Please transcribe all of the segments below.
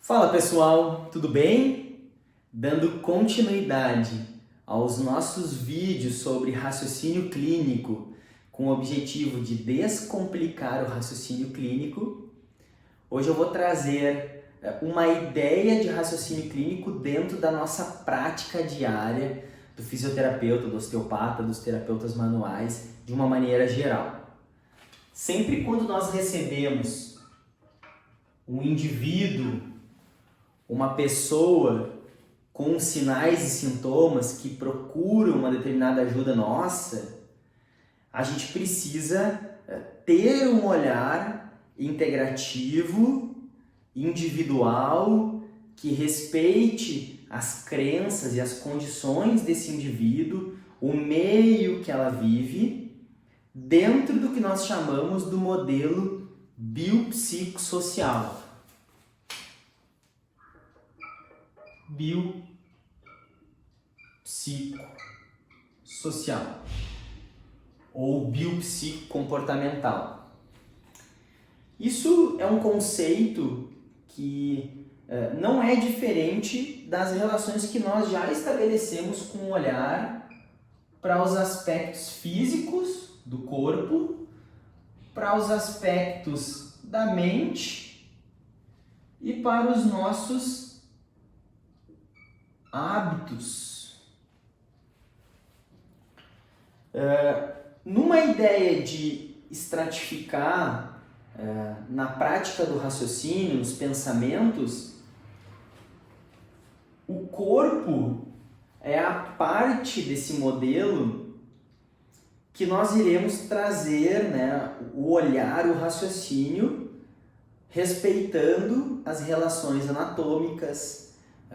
Fala pessoal, tudo bem? Dando continuidade aos nossos vídeos sobre raciocínio clínico com o objetivo de descomplicar o raciocínio clínico, hoje eu vou trazer uma ideia de raciocínio clínico dentro da nossa prática diária do fisioterapeuta, do osteopata, dos terapeutas manuais, de uma maneira geral. Sempre quando nós recebemos um indivíduo, uma pessoa com sinais e sintomas que procuram uma determinada ajuda nossa, a gente precisa ter um olhar integrativo, individual, que respeite as crenças e as condições desse indivíduo, o meio que ela vive, dentro do que nós chamamos do modelo biopsicossocial. Biopsicossocial ou biopsicocomportamental. Isso é um conceito que não é diferente das relações que nós já estabelecemos com o olhar para os aspectos físicos do corpo, para os aspectos da mente e para os nossos hábitos. Numa ideia de estratificar na prática do raciocínio, nos pensamentos, o corpo é a parte desse modelo que nós iremos trazer, o olhar, o raciocínio, respeitando as relações anatômicas,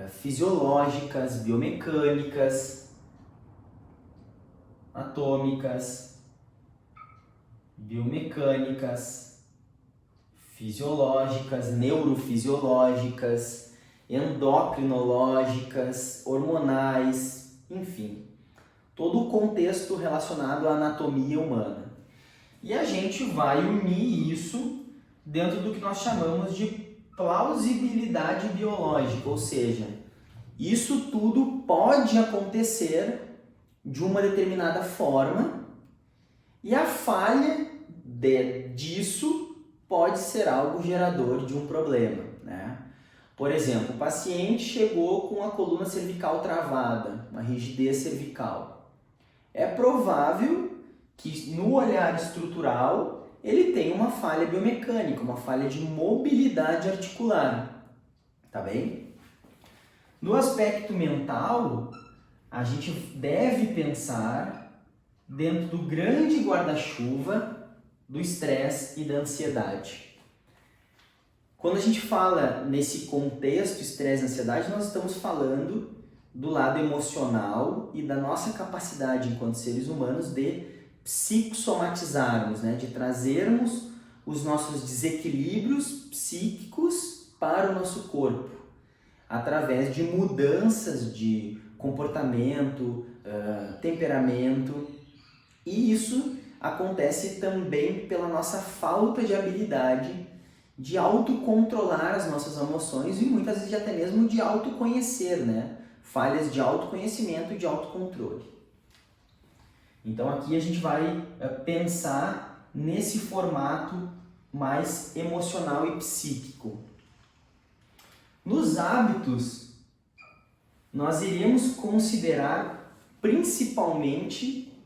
fisiológicas, biomecânicas, fisiológicas, neurofisiológicas, endocrinológicas, hormonais, enfim, todo o contexto relacionado à anatomia humana. E a gente vai unir isso dentro do que nós chamamos de plausibilidade biológica, ou seja, isso tudo pode acontecer de uma determinada forma e a falha disso pode ser algo gerador de um problema, né? Por exemplo, o paciente chegou com a coluna cervical travada, uma rigidez cervical. É provável que no olhar estrutural ele tem uma falha biomecânica, uma falha de mobilidade articular, tá bem? No aspecto mental, a gente deve pensar dentro do grande guarda-chuva do estresse e da ansiedade. Quando a gente fala nesse contexto estresse e ansiedade, nós estamos falando do lado emocional e da nossa capacidade enquanto seres humanos de psicossomatizarmos, de trazermos os nossos desequilíbrios psíquicos para o nosso corpo, através de mudanças de comportamento, temperamento, e isso acontece também pela nossa falta de habilidade de autocontrolar as nossas emoções e muitas vezes até mesmo de autoconhecer, falhas de autoconhecimento e de autocontrole. Então aqui a gente vai pensar nesse formato mais emocional e psíquico. Nos hábitos, nós iremos considerar principalmente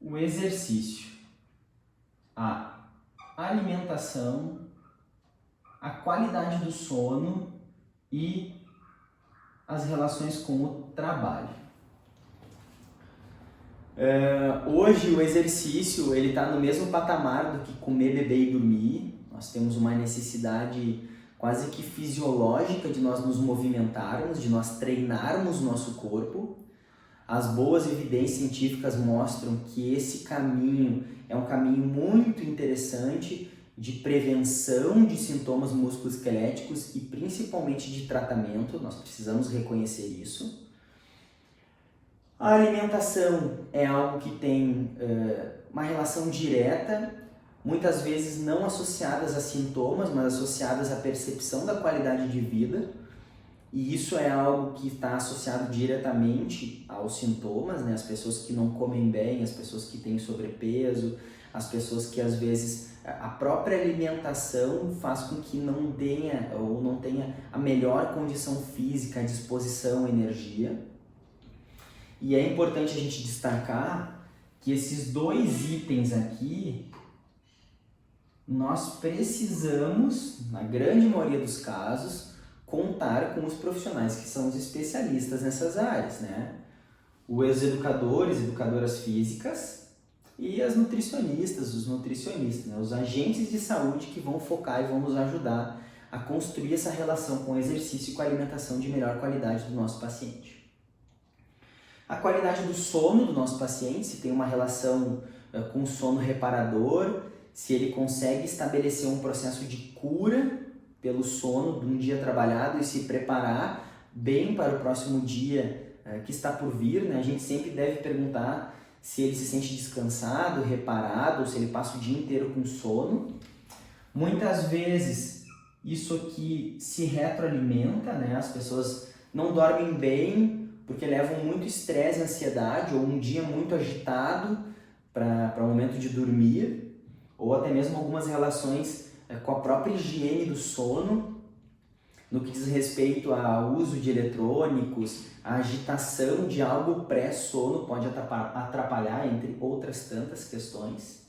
o exercício, a alimentação, a qualidade do sono e as relações com o trabalho. Hoje o exercício está no mesmo patamar do que comer, beber e dormir. Nós temos uma necessidade quase que fisiológica de nós nos movimentarmos, de nós treinarmos o nosso corpo. As boas evidências científicas mostram que esse caminho é um caminho muito interessante de prevenção de sintomas musculoesqueléticos e principalmente de tratamento. Nós precisamos reconhecer isso. A alimentação é algo que tem uma relação direta muitas vezes não associadas a sintomas, mas associadas à percepção da qualidade de vida. E isso é algo que está associado diretamente aos sintomas, né? As pessoas que não comem bem, as pessoas que têm sobrepeso, as pessoas que às vezes a própria alimentação faz com que não tenha ou não tenha a melhor condição física, a disposição, a energia. E é importante a gente destacar que esses dois itens aqui, nós precisamos, na grande maioria dos casos, contar com os profissionais que são os especialistas nessas áreas, né? Os educadores, educadoras físicas e as nutricionistas, os nutricionistas, né? Os agentes de saúde que vão focar e vão nos ajudar a construir essa relação com o exercício e com a alimentação de melhor qualidade do nosso paciente. A qualidade do sono do nosso paciente, se tem uma relação com o sono reparador, se ele consegue estabelecer um processo de cura pelo sono de um dia trabalhado e se preparar bem para o próximo dia que está por vir, né? A gente sempre deve perguntar se ele se sente descansado, reparado, ou se ele passa o dia inteiro com sono. Muitas vezes isso aqui se retroalimenta, né? As pessoas não dormem bem porque levam muito estresse e ansiedade, ou um dia muito agitado para o momento de dormir, ou até mesmo algumas relações com a própria higiene do sono, no que diz respeito ao uso de eletrônicos, a agitação de algo pré-sono pode atrapalhar, entre outras tantas questões.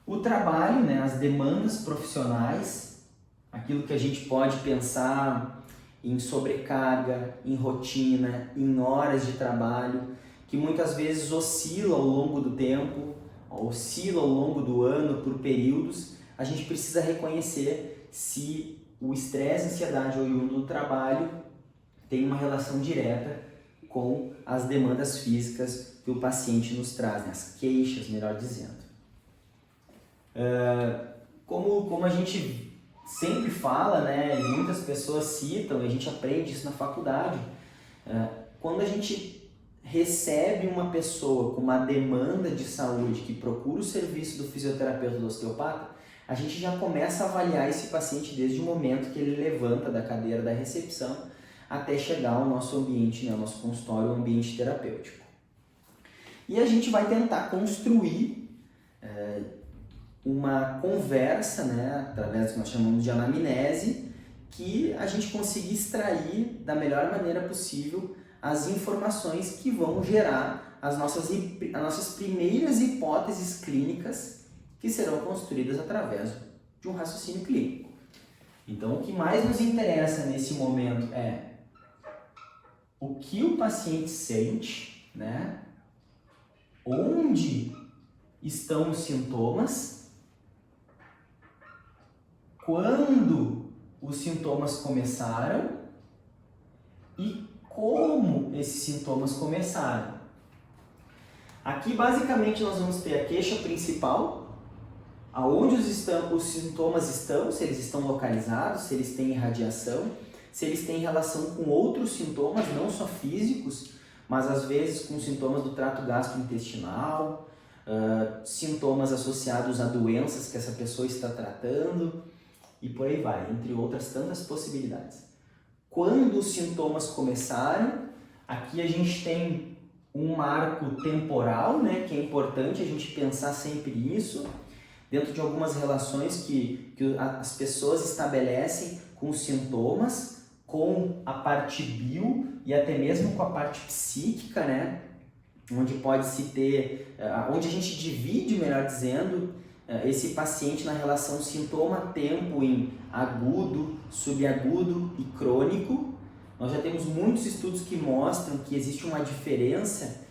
O trabalho, né, as demandas profissionais, aquilo que a gente pode pensar em sobrecarga, em rotina, em horas de trabalho, que muitas vezes oscila ao longo do tempo, oscila ao longo do ano por períodos. A gente precisa reconhecer se o estresse, a ansiedade oriundo do trabalho tem uma relação direta com as demandas físicas que o paciente nos traz, né? As queixas, melhor dizendo. Como a gente sempre fala, né, e muitas pessoas citam, e a gente aprende isso na faculdade, quando a gente recebe uma pessoa com uma demanda de saúde que procura o serviço do fisioterapeuta, do osteopata, a gente já começa a avaliar esse paciente desde o momento que ele levanta da cadeira da recepção até chegar ao nosso ambiente, né, ao nosso consultório, o ambiente terapêutico. E a gente vai tentar construir uma conversa, né, através do que nós chamamos de anamnese, que a gente consiga extrair da melhor maneira possível as informações que vão gerar as nossas primeiras hipóteses clínicas que serão construídas através de um raciocínio clínico. Então, o que mais nos interessa nesse momento é o que o paciente sente, né? Onde estão os sintomas, quando os sintomas começaram e como esses sintomas começaram. Aqui, basicamente, nós vamos ter a queixa principal, aonde os sintomas estão, se eles estão localizados, se eles têm irradiação, se eles têm relação com outros sintomas, não só físicos, mas às vezes com sintomas do trato gastrointestinal, sintomas associados a doenças que essa pessoa está tratando e por aí vai, entre outras tantas possibilidades. Quando os sintomas começaram, aqui a gente tem um marco temporal, né, que é importante a gente pensar sempre nisso, dentro de algumas relações que as pessoas estabelecem com os sintomas, com a parte bio e até mesmo com a parte psíquica, né, onde pode-se ter, onde a gente divide, melhor dizendo, esse paciente na relação sintoma-tempo em agudo, subagudo e crônico. Nós já temos muitos estudos que mostram que existe uma diferença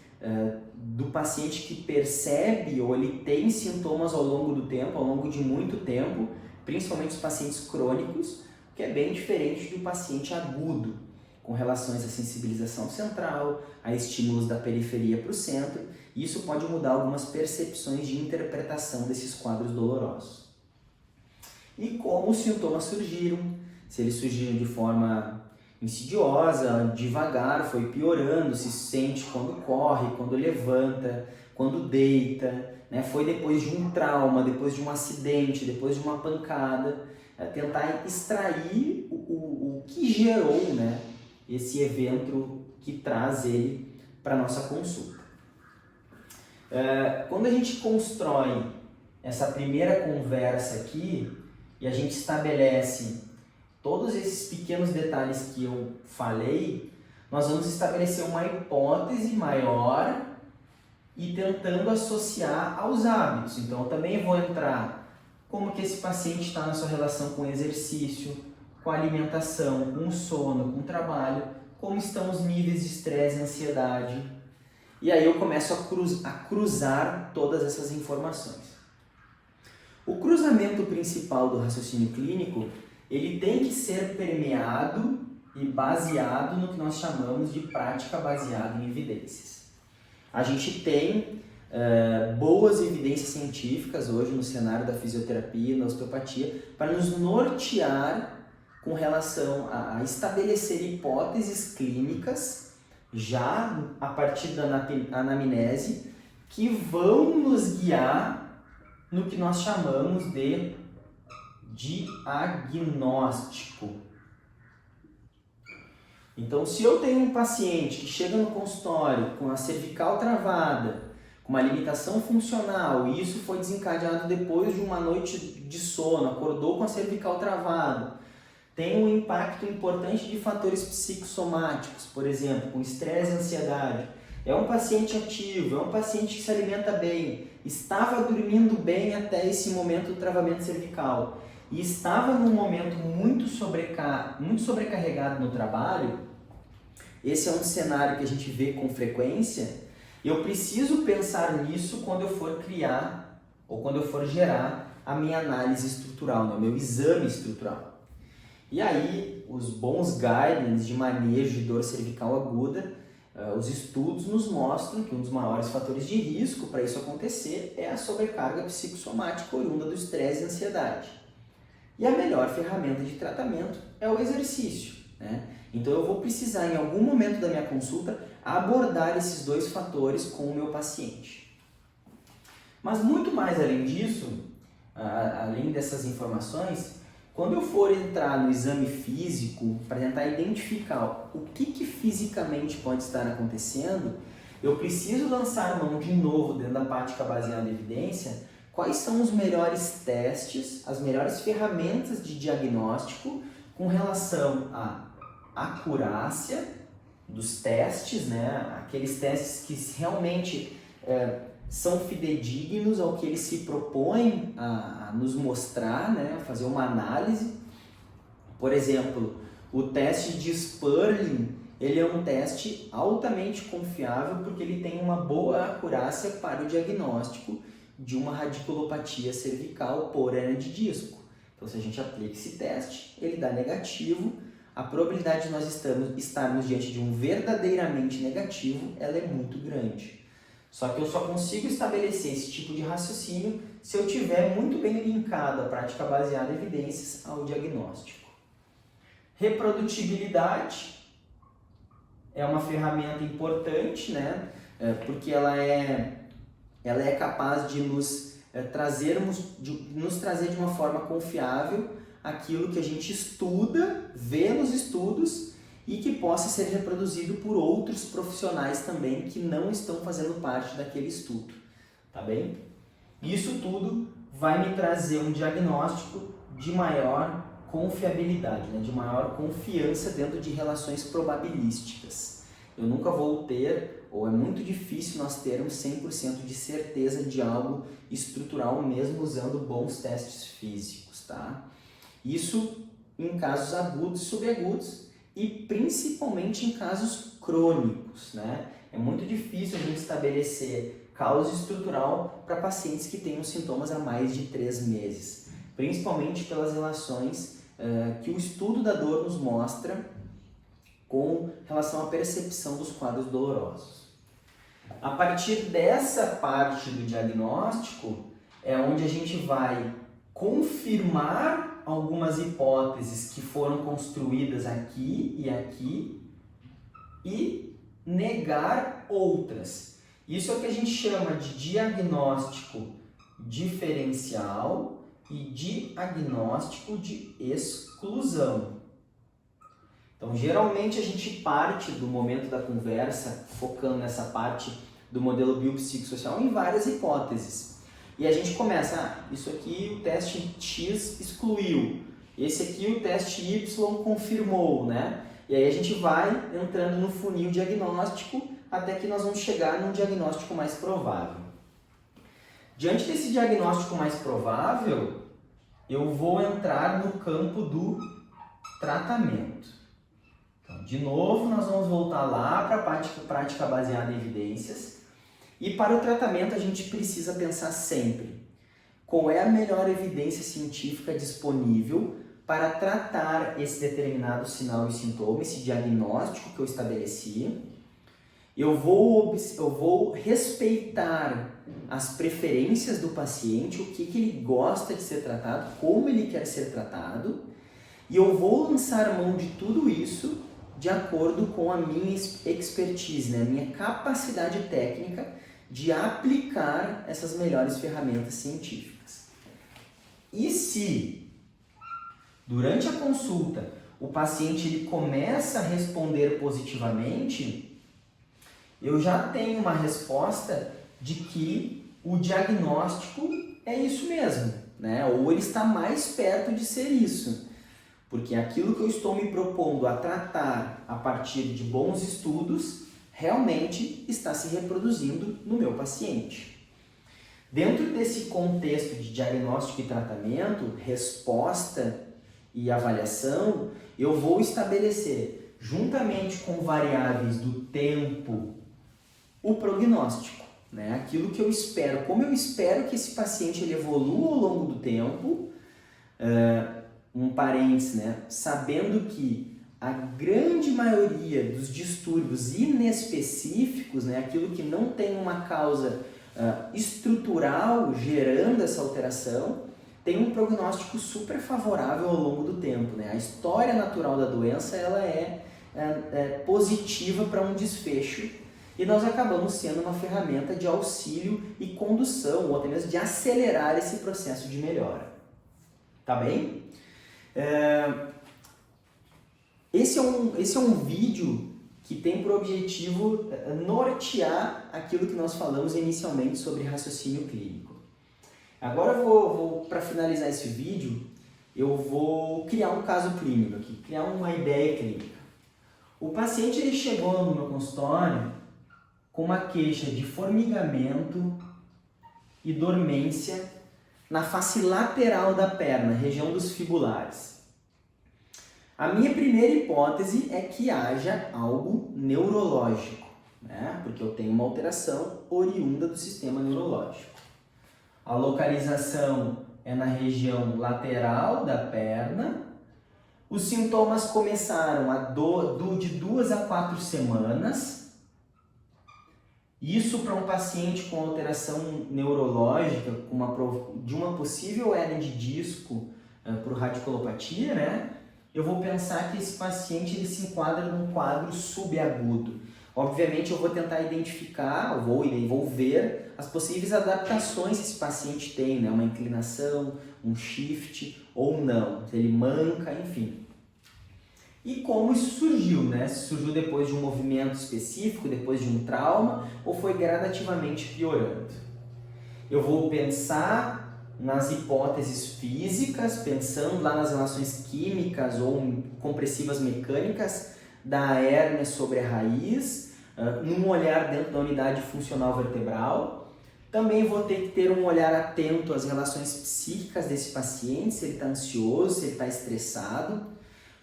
do paciente que percebe ou ele tem sintomas ao longo do tempo, ao longo de muito tempo, principalmente os pacientes crônicos, que é bem diferente do paciente agudo, com relações à sensibilização central, a estímulos da periferia para o centro. Isso pode mudar algumas percepções de interpretação desses quadros dolorosos. E como os sintomas surgiram, se eles surgiram de forma insidiosa, devagar, foi piorando, se sente quando corre, quando levanta, quando deita, né, foi depois de um trauma, depois de um acidente, depois de uma pancada, tentar extrair o que gerou, né, esse evento que traz ele para a nossa consulta. Quando a gente constrói essa primeira conversa aqui e a gente estabelece todos esses pequenos detalhes que eu falei, nós vamos estabelecer uma hipótese maior e tentando associar aos hábitos. Então, eu também vou entrar como que esse paciente está na sua relação com o exercício, com a alimentação, com o sono, com o trabalho, como estão os níveis de estresse e ansiedade. E aí eu começo a cruzar todas essas informações. O cruzamento principal do raciocínio clínico, ele tem que ser permeado e baseado no que nós chamamos de prática baseada em evidências. A gente tem boas evidências científicas hoje no cenário da fisioterapia e da osteopatia para nos nortear com relação a estabelecer hipóteses clínicas já a partir da anamnese que vão nos guiar no que nós chamamos de diagnóstico. Então, se eu tenho um paciente que chega no consultório com a cervical travada, com uma limitação funcional, e isso foi desencadeado depois de uma noite de sono, acordou com a cervical travada, tem um impacto importante de fatores psicossomáticos, por exemplo, com estresse e ansiedade, é um paciente ativo, é um paciente que se alimenta bem, estava dormindo bem até esse momento do travamento cervical, e estava num momento muito sobrecarregado no trabalho, esse é um cenário que a gente vê com frequência. Eu preciso pensar nisso quando eu for criar ou quando eu for gerar a minha análise estrutural, né? O meu exame estrutural. E aí, os bons guidelines de manejo de dor cervical aguda, os estudos nos mostram que um dos maiores fatores de risco para isso acontecer é a sobrecarga psicossomática oriunda do estresse e ansiedade. E a melhor ferramenta de tratamento é o exercício, né? Então eu vou precisar, em algum momento da minha consulta, abordar esses dois fatores com o meu paciente. Mas muito mais além disso, além dessas informações, quando eu for entrar no exame físico para tentar identificar o que fisicamente pode estar acontecendo, eu preciso lançar mão de novo dentro da prática baseada em evidência, quais são os melhores testes, as melhores ferramentas de diagnóstico com relação à acurácia dos testes, né? Aqueles testes que realmente são fidedignos ao que eles se propõem a nos mostrar, né? Fazer uma análise. Por exemplo, o teste de Sperling, ele é um teste altamente confiável porque ele tem uma boa acurácia para o diagnóstico de uma radiculopatia cervical por hernia de disco. Então, se a gente aplica esse teste, ele dá negativo, a probabilidade de nós estarmos diante de um verdadeiramente negativo, ela é muito grande. Só que eu só consigo estabelecer esse tipo de raciocínio se eu tiver muito bem linkado a prática baseada em evidências ao diagnóstico. Reprodutibilidade é uma ferramenta importante, né? Porque ela é capaz de nos trazer de uma forma confiável aquilo que a gente estuda, vê nos estudos e que possa ser reproduzido por outros profissionais também que não estão fazendo parte daquele estudo, tá bem? Isso tudo vai me trazer um diagnóstico de maior confiabilidade, né? De maior confiança dentro de relações probabilísticas. Eu nunca vou ter, ou é muito difícil nós termos 100% de certeza de algo estrutural mesmo usando bons testes físicos, tá? Isso em casos agudos e subagudos e principalmente em casos crônicos, né? É muito difícil a gente estabelecer causa estrutural para pacientes que tenham sintomas há mais de 3 meses, principalmente pelas relações que o estudo da dor nos mostra com relação à percepção dos quadros dolorosos. A partir dessa parte do diagnóstico é onde a gente vai confirmar algumas hipóteses que foram construídas aqui e negar outras. Isso é o que a gente chama de diagnóstico diferencial e diagnóstico de exclusão. Então, geralmente a gente parte do momento da conversa, focando nessa parte do modelo biopsicossocial em várias hipóteses. E a gente começa, isso aqui o teste X excluiu, esse aqui o teste Y confirmou, né? E aí a gente vai entrando no funil diagnóstico até que nós vamos chegar num diagnóstico mais provável. Diante desse diagnóstico mais provável, eu vou entrar no campo do tratamento. Então, de novo, nós vamos voltar lá para a prática baseada em evidências. E para o tratamento, a gente precisa pensar sempre qual é a melhor evidência científica disponível para tratar esse determinado sinal e sintoma, esse diagnóstico que eu estabeleci. Eu vou respeitar as preferências do paciente, o que ele gosta de ser tratado, como ele quer ser tratado, e eu vou lançar mão de tudo isso de acordo com a minha expertise, né? A minha capacidade técnica de aplicar essas melhores ferramentas científicas. E se, durante a consulta, o paciente ele começa a responder positivamente, eu já tenho uma resposta de que o diagnóstico é isso mesmo, né? Ou ele está mais perto de ser isso. Porque aquilo que eu estou me propondo a tratar a partir de bons estudos realmente está se reproduzindo no meu paciente. Dentro desse contexto de diagnóstico e tratamento, resposta e avaliação, eu vou estabelecer, juntamente com variáveis do tempo, o prognóstico, né? Aquilo que eu espero, como eu espero que esse paciente ele evolua ao longo do tempo, um parênteses, né? Sabendo que a grande maioria dos distúrbios inespecíficos, né? Aquilo que não tem uma causa estrutural gerando essa alteração, tem um prognóstico super favorável ao longo do tempo, né? A história natural da doença ela é positiva para um desfecho e nós acabamos sendo uma ferramenta de auxílio e condução, ou até mesmo de acelerar esse processo de melhora. Tá bem? Esse é um vídeo que tem por objetivo nortear aquilo que nós falamos inicialmente sobre raciocínio clínico. Agora para finalizar esse vídeo, eu vou criar um caso clínico aqui, criar uma ideia clínica. O paciente ele chegou no meu consultório com uma queixa de formigamento e dormência na face lateral da perna, região dos fibulares. A minha primeira hipótese é que haja algo neurológico, né? Porque eu tenho uma alteração oriunda do sistema neurológico. A localização é na região lateral da perna. Os sintomas começaram de 2 a 4 semanas. Isso para um paciente com alteração neurológica, de uma possível hérnia de disco por radiculopatia, né? Eu vou pensar que esse paciente ele se enquadra num quadro subagudo. Obviamente eu vou tentar identificar, vou ver as possíveis adaptações que esse paciente tem, né? Uma inclinação, um shift ou não, se ele manca, enfim. E como isso surgiu, né? Se surgiu depois de um movimento específico, depois de um trauma, ou foi gradativamente piorando. Eu vou pensar nas hipóteses físicas, pensando lá nas relações químicas ou compressivas mecânicas da hérnia sobre a raiz, num olhar dentro da unidade funcional vertebral. Também vou ter que ter um olhar atento às relações psíquicas desse paciente, se ele está ansioso, se ele está estressado.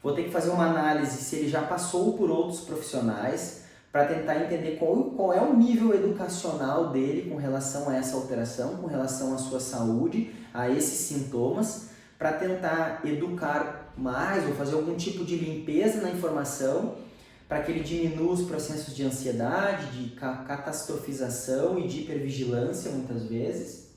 Vou ter que fazer uma análise se ele já passou por outros profissionais para tentar entender qual é o nível educacional dele com relação a essa alteração, com relação à sua saúde, a esses sintomas, para tentar educar mais ou fazer algum tipo de limpeza na informação para que ele diminua os processos de ansiedade, de catastrofização e de hipervigilância muitas vezes.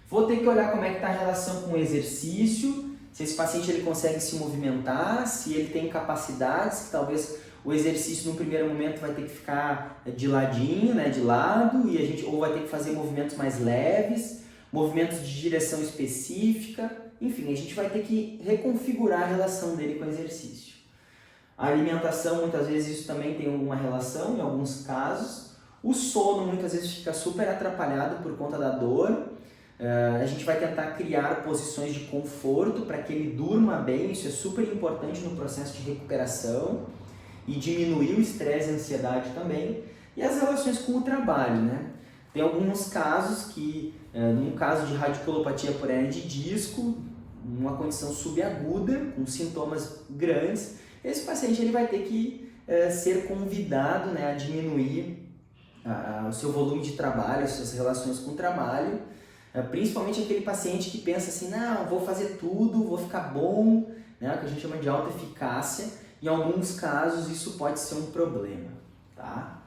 Vou ter que olhar como é que está a relação com o exercício, se esse paciente ele consegue se movimentar, se ele tem capacidades que talvez o exercício no primeiro momento vai ter que ficar de ladinho, né, de lado, e a gente ou vai ter que fazer movimentos mais leves, movimentos de direção específica, enfim, a gente vai ter que reconfigurar a relação dele com o exercício. A alimentação, muitas vezes isso também tem alguma relação, em alguns casos. O sono muitas vezes fica super atrapalhado por conta da dor. A gente vai tentar criar posições de conforto para que ele durma bem, isso é super importante no processo de recuperação e diminuir o estresse e a ansiedade também. E as relações com o trabalho, né? Tem alguns casos que, num caso de radiculopatia por hernia de disco, uma condição subaguda, com sintomas grandes, esse paciente ele vai ter que ser convidado, né, a diminuir o seu volume de trabalho, as suas relações com o trabalho, principalmente aquele paciente que pensa assim, não, vou fazer tudo, vou ficar bom, né, o que a gente chama de alta eficácia. Em alguns casos isso pode ser um problema, tá?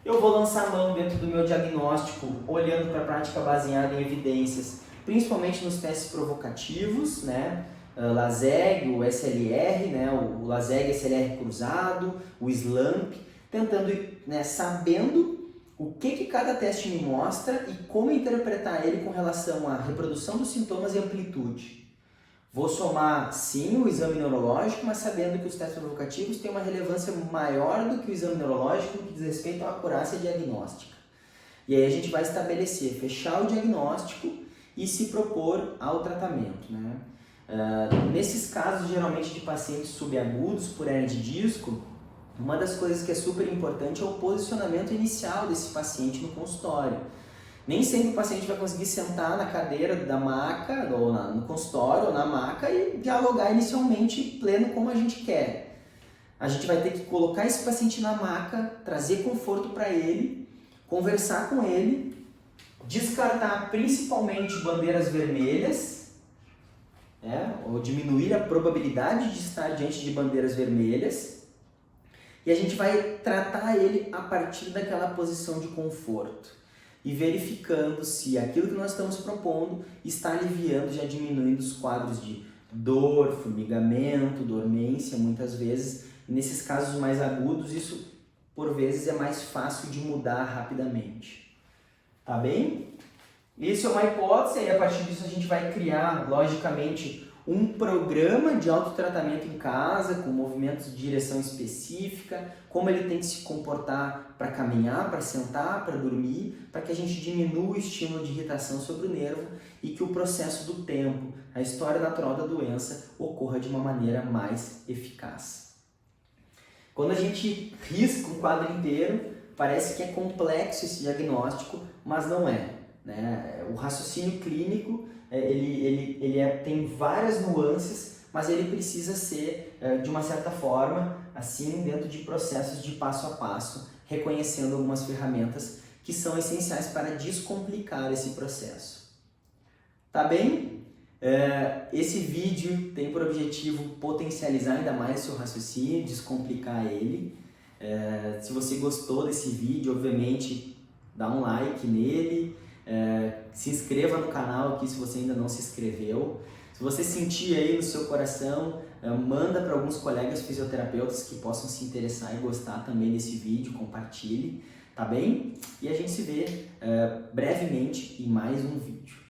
Eu vou lançar a mão dentro do meu diagnóstico, olhando para a prática baseada em evidências, principalmente nos testes provocativos, né? LASEG, o SLR, né? O LASEG SLR cruzado, o SLAMP, tentando, né, sabendo o que cada teste me mostra e como interpretar ele com relação à reprodução dos sintomas e amplitude. Vou somar, sim, o exame neurológico, mas sabendo que os testes provocativos têm uma relevância maior do que o exame neurológico no que diz respeito à acurácia diagnóstica. E aí a gente vai estabelecer, fechar o diagnóstico e se propor ao tratamento, né? Nesses casos, geralmente de pacientes subagudos por hernia de disco, uma das coisas que é super importante é o posicionamento inicial desse paciente no consultório. Nem sempre o paciente vai conseguir sentar na cadeira da maca, ou no consultório, ou na maca e dialogar inicialmente pleno como a gente quer. A gente vai ter que colocar esse paciente na maca, trazer conforto para ele, conversar com ele, descartar principalmente bandeiras vermelhas, ou diminuir a probabilidade de estar diante de bandeiras vermelhas, e a gente vai tratar ele a partir daquela posição de conforto e verificando se aquilo que nós estamos propondo está aliviando, já diminuindo os quadros de dor, formigamento, dormência, muitas vezes. E nesses casos mais agudos, isso por vezes é mais fácil de mudar rapidamente. Tá bem? Isso é uma hipótese e a partir disso a gente vai criar, logicamente, um programa de autotratamento em casa, com movimentos de direção específica, como ele tem que se comportar para caminhar, para sentar, para dormir, para que a gente diminua o estímulo de irritação sobre o nervo e que o processo do tempo, a história natural da doença, ocorra de uma maneira mais eficaz. Quando a gente risca um quadro inteiro, parece que é complexo esse diagnóstico, mas não é, né? O raciocínio clínico tem várias nuances, mas ele precisa ser, de uma certa forma, assim, dentro de processos de passo a passo, reconhecendo algumas ferramentas que são essenciais para descomplicar esse processo. Tá bem? Esse vídeo tem por objetivo potencializar ainda mais o seu raciocínio, descomplicar ele. Se você gostou desse vídeo, obviamente, dá um like nele. Se inscreva no canal aqui se você ainda não se inscreveu. Se você sentir aí no seu coração, manda para alguns colegas fisioterapeutas que possam se interessar e gostar também desse vídeo, compartilhe, tá bem? E a gente se vê brevemente em mais um vídeo.